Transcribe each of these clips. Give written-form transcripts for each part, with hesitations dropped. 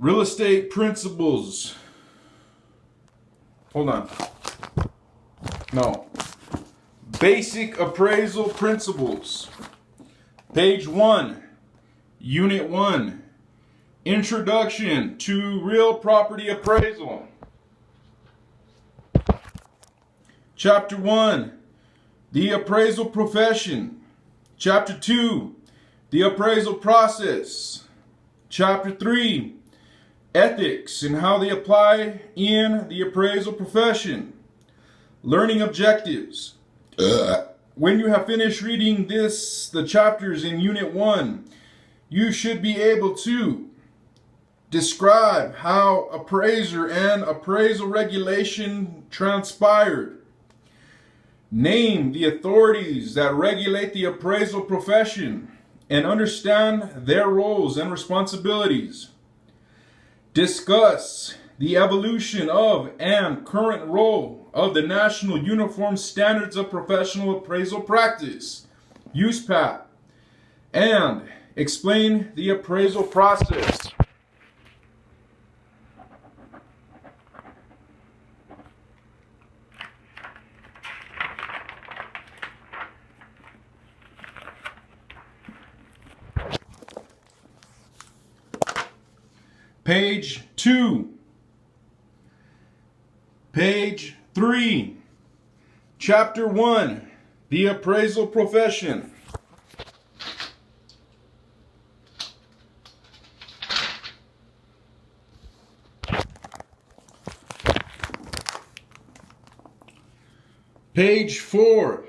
Real estate principles. Hold on. No. Basic appraisal principles. Page 1, Unit 1. Introduction to real property appraisal. Chapter 1, the appraisal profession. Chapter 2, the appraisal process. Chapter 3, ethics and how they apply in the appraisal profession. Learning objectives. When you have finished reading the chapters in Unit 1, you should be able to describe how appraiser and appraisal regulation transpired. Name the authorities that regulate the appraisal profession and understand their roles and responsibilities. Discuss the evolution of and current role of the National Uniform Standards of Professional Appraisal Practice, USPAP, and explain the appraisal process. Page 2. Page 3. Chapter 1. The appraisal profession. Page 4.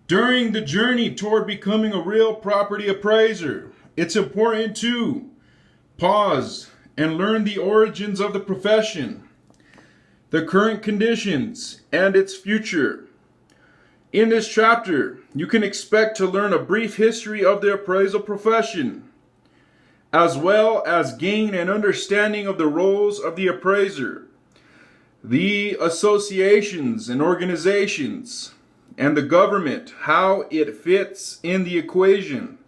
During the journey toward becoming a real property appraiser, it's important to pause and learn the origins of the profession, the current conditions, and its future. In this chapter, you can expect to learn a brief history of the appraisal profession, as well as gain an understanding of the roles of the appraiser, the associations and organizations, and the government, how it fits in the equation.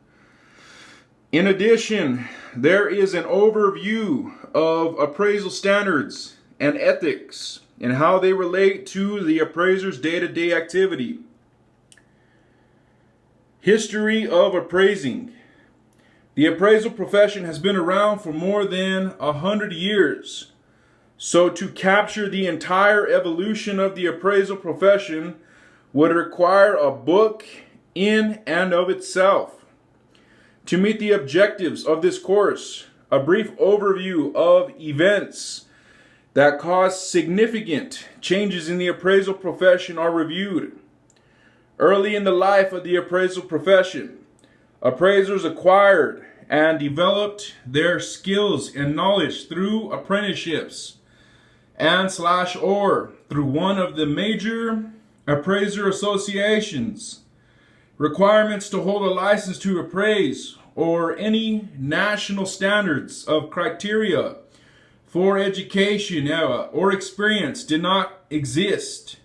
In addition, there is an overview of appraisal standards and ethics and how they relate to the appraiser's day-to-day activity. History of appraising. The appraisal profession has been around for more than 100 years. So to capture the entire evolution of the appraisal profession would require a book in and of itself. To meet the objectives of this course, a brief overview of events that caused significant changes in the appraisal profession are reviewed. Early in the life of the appraisal profession, appraisers acquired and developed their skills and knowledge through apprenticeships and/or through one of the major appraiser associations. Requirements to hold a license to appraise or any national standards of criteria for education or experience did not exist.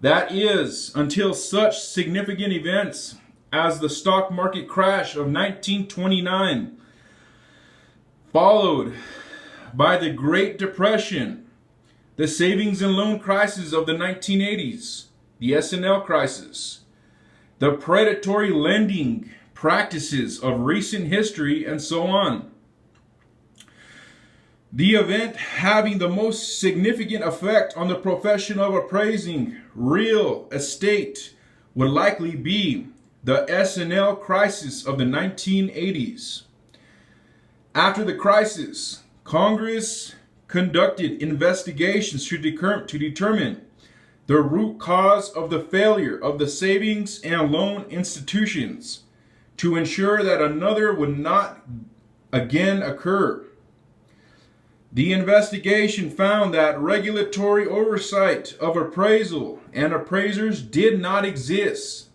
That is, until such significant events as the stock market crash of 1929, followed by the Great Depression, the savings and loan crisis of the 1980s, the S&L crisis, the predatory lending practices of recent history, and so on. The event having the most significant effect on the profession of appraising real estate would likely be the S&L crisis of the 1980s. After the crisis, Congress conducted investigations to determine the root cause of the failure of the savings and loan institutions to ensure that another would not again occur. The investigation found that regulatory oversight of appraisal and appraisers did not exist.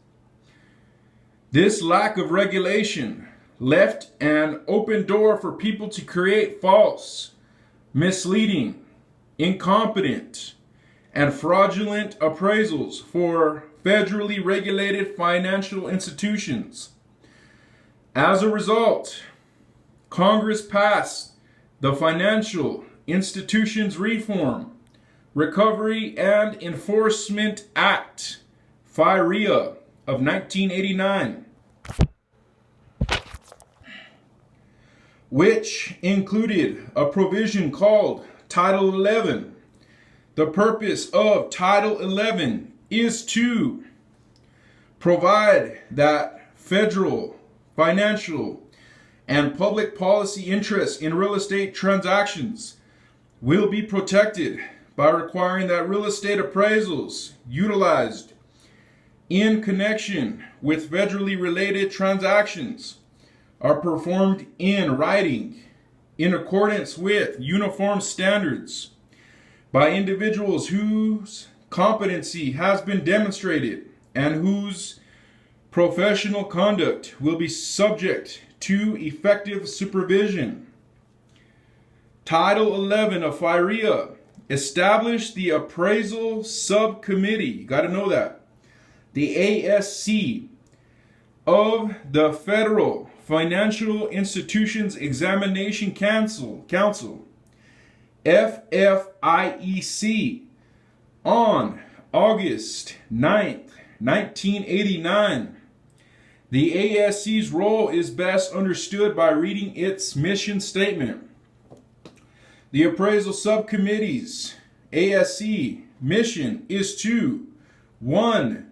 This lack of regulation left an open door for people to create false, misleading, incompetent, and fraudulent appraisals for federally regulated financial institutions. As a result, Congress passed the Financial Institutions Reform, Recovery and Enforcement Act, FIREA, of 1989, which included a provision called Title 11. The purpose of Title 11 is to provide that federal, financial, and public policy interests in real estate transactions will be protected by requiring that real estate appraisals utilized in connection with federally related transactions are performed in writing in accordance with uniform standards by individuals whose competency has been demonstrated and whose professional conduct will be subject to effective supervision. Title 11 of FIREA established the Appraisal Subcommittee, you got to know that, the ASC, of the Federal Financial Institutions Examination Council, FFIEC, on August 9th, 1989. The ASC's role is best understood by reading its mission statement. The Appraisal Subcommittee's ASC mission is to 1.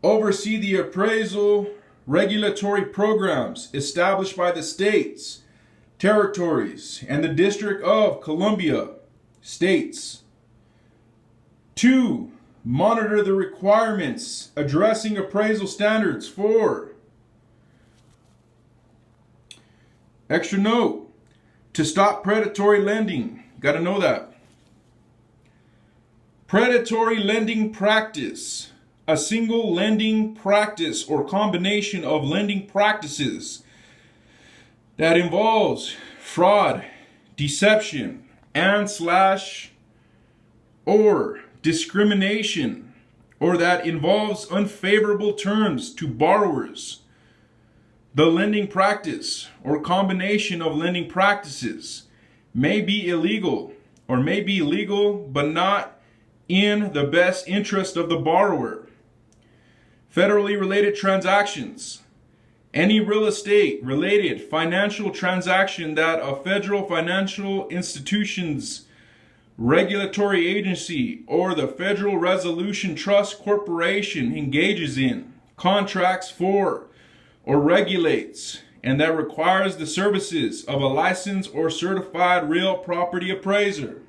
Oversee the appraisal regulatory programs established by the states, territories, and the District of Columbia states. 2. Monitor the requirements addressing appraisal standards for. Extra note, to stop predatory lending. Got to know that. Predatory lending practice. A single lending practice or combination of lending practices that involves fraud, deception, or discrimination, or that involves unfavorable terms to borrowers. The lending practice or combination of lending practices may be illegal or may be legal but not in the best interest of the borrower. Federally related transactions. Any real estate related financial transaction that a federal financial institutions regulatory agency or the Federal Resolution Trust Corporation engages in, contracts for, or regulates, and that requires the services of a licensed or certified real property appraiser.